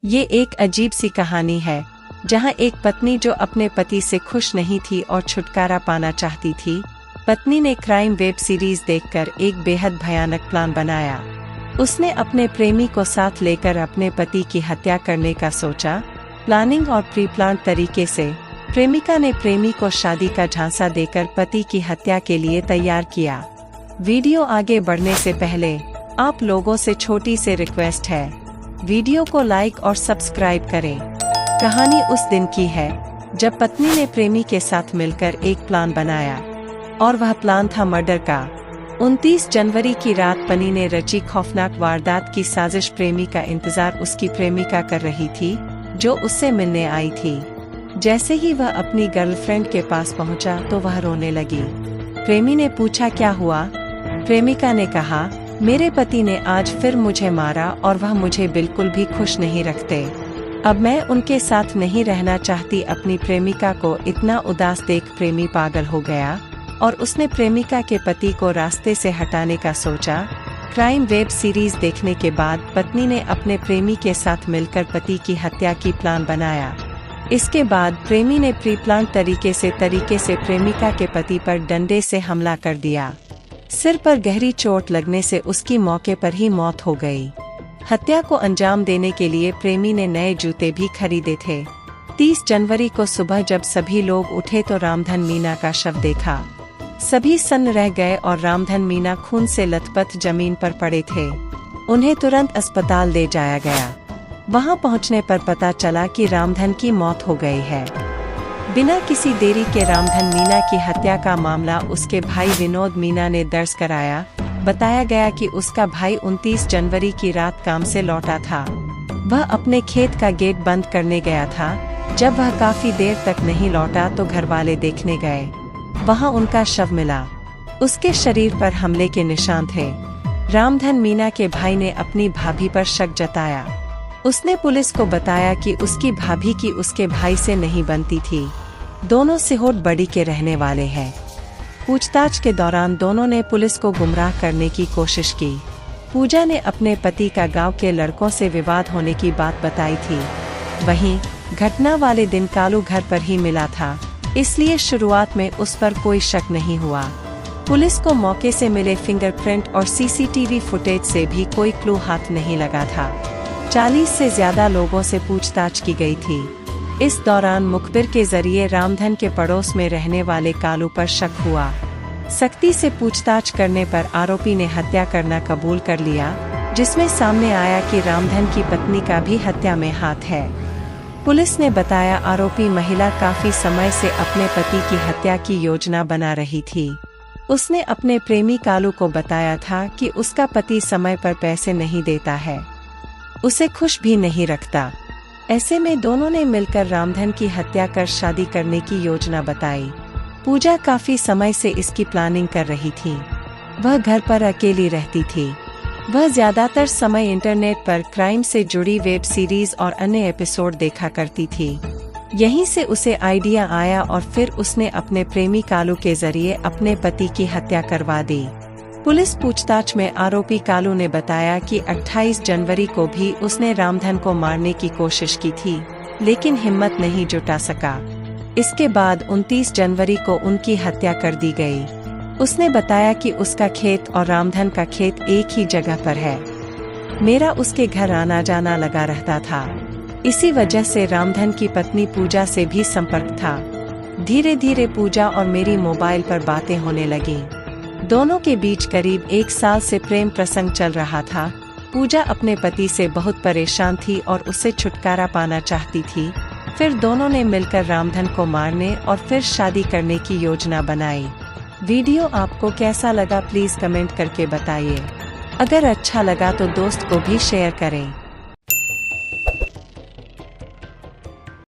ये एक अजीब सी कहानी है जहां एक पत्नी जो अपने पति से खुश नहीं थी और छुटकारा पाना चाहती थी, पत्नी ने क्राइम वेब सीरीज देखकर एक बेहद भयानक प्लान बनाया। उसने अपने प्रेमी को साथ लेकर अपने पति की हत्या करने का सोचा। प्लानिंग और प्री प्लान तरीके से प्रेमिका ने प्रेमी को शादी का झांसा देकर पति की हत्या के लिए तैयार किया। वीडियो आगे बढ़ने से पहले आप लोगों से छोटी सी रिक्वेस्ट है, वीडियो को लाइक और सब्सक्राइब करें। कहानी उस दिन की है जब पत्नी ने प्रेमी के साथ मिलकर एक प्लान बनाया और वह प्लान था मर्डर का। 29 जनवरी की रात पत्नी ने रची खौफनाक वारदात की साजिश। प्रेमी का इंतजार उसकी प्रेमिका कर रही थी जो उससे मिलने आई थी। जैसे ही वह अपनी गर्लफ्रेंड के पास पहुंचा तो वह रोने लगी। प्रेमी ने पूछा क्या हुआ? प्रेमिका ने कहा, मेरे पति ने आज फिर मुझे मारा और वह मुझे बिल्कुल भी खुश नहीं रखते। अब मैं उनके साथ नहीं रहना चाहती। अपनी प्रेमिका को इतना उदास देख प्रेमी पागल हो गया और उसने प्रेमिका के पति को रास्ते से हटाने का सोचा। क्राइम वेब सीरीज देखने के बाद पत्नी ने अपने प्रेमी के साथ मिलकर पति की हत्या की प्लान बनाया। इसके बाद प्रेमी ने प्री प्लान तरीके से प्रेमिका के पति पर डंडे से हमला कर दिया। सिर पर गहरी चोट लगने से उसकी मौके पर ही मौत हो गई। हत्या को अंजाम देने के लिए प्रेमी ने नए जूते भी खरीदे थे। 30 जनवरी को सुबह जब सभी लोग उठे तो रामधन मीना का शव देखा। सभी सन्न रह गए और रामधन मीना खून से लथपथ जमीन पर पड़े थे। उन्हें तुरंत अस्पताल ले जाया गया। वहां पहुंचने पर पता चला कि रामधन की मौत हो गई है। बिना किसी देरी के रामधन मीना की हत्या का मामला उसके भाई विनोद मीना ने दर्ज कराया। बताया गया कि उसका भाई 29 जनवरी की रात काम से लौटा था। वह अपने खेत का गेट बंद करने गया था। जब वह काफी देर तक नहीं लौटा तो घरवाले देखने गए। वहां उनका शव मिला। उसके शरीर पर हमले के निशान थे। रामधन मीना के भाई ने अपनी भाभी पर शक जताया। उसने पुलिस को बताया कि उसकी भाभी की उसके भाई से नहीं बनती थी। दोनों सिहोर बड़ी के रहने वाले हैं। पूछताछ के दौरान दोनों ने पुलिस को गुमराह करने की कोशिश की। पूजा ने अपने पति का गांव के लड़कों से विवाद होने की बात बताई थी। वहीं घटना वाले दिन कालू घर पर ही मिला था, इसलिए शुरुआत में उस पर कोई शक नहीं हुआ। पुलिस को मौके से मिले फिंगरप्रिंट और सीसीटीवी फुटेज से भी कोई क्लू हाथ नहीं लगा था। 40 से ज्यादा लोगों से पूछताछ की गई थी। इस दौरान मुखबिर के जरिए रामधन के पड़ोस में रहने वाले कालू पर शक हुआ। सख्ती से पूछताछ करने पर आरोपी ने हत्या करना कबूल कर लिया, जिसमें सामने आया कि रामधन की पत्नी का भी हत्या में हाथ है। पुलिस ने बताया आरोपी महिला काफी समय से अपने पति की हत्या की योजना बना रही थी। उसने अपने प्रेमी कालू को बताया था कि उसका पति समय पर पैसे नहीं देता है, उसे खुश भी नहीं रखता। ऐसे में दोनों ने मिलकर रामधन की हत्या कर शादी करने की योजना बताई। पूजा काफी समय से इसकी प्लानिंग कर रही थी। वह घर पर अकेली रहती थी। वह ज्यादातर समय इंटरनेट पर क्राइम से जुड़ी वेब सीरीज और अन्य एपिसोड देखा करती थी। यहीं से उसे आइडिया आया और फिर उसने अपने प्रेमी कालू के जरिए अपने पति की हत्या करवा दी। पुलिस पूछताछ में आरोपी कालू ने बताया कि 28 जनवरी को भी उसने रामधन को मारने की कोशिश की थी, लेकिन हिम्मत नहीं जुटा सका। इसके बाद 29 जनवरी को उनकी हत्या कर दी गई। उसने बताया कि उसका खेत और रामधन का खेत एक ही जगह पर है। मेरा उसके घर आना जाना लगा रहता था। इसी वजह से रामधन की पत्नी पूजा से भी संपर्क था। धीरे धीरे पूजा और मेरी मोबाइल पर बातें होने लगी। दोनों के बीच करीब 1 साल से प्रेम प्रसंग चल रहा था। पूजा अपने पति से बहुत परेशान थी और उससे छुटकारा पाना चाहती थी। फिर दोनों ने मिलकर रामधन को मारने और फिर शादी करने की योजना बनाई। वीडियो आपको कैसा लगा प्लीज कमेंट करके बताइए। अगर अच्छा लगा तो दोस्त को भी शेयर करें।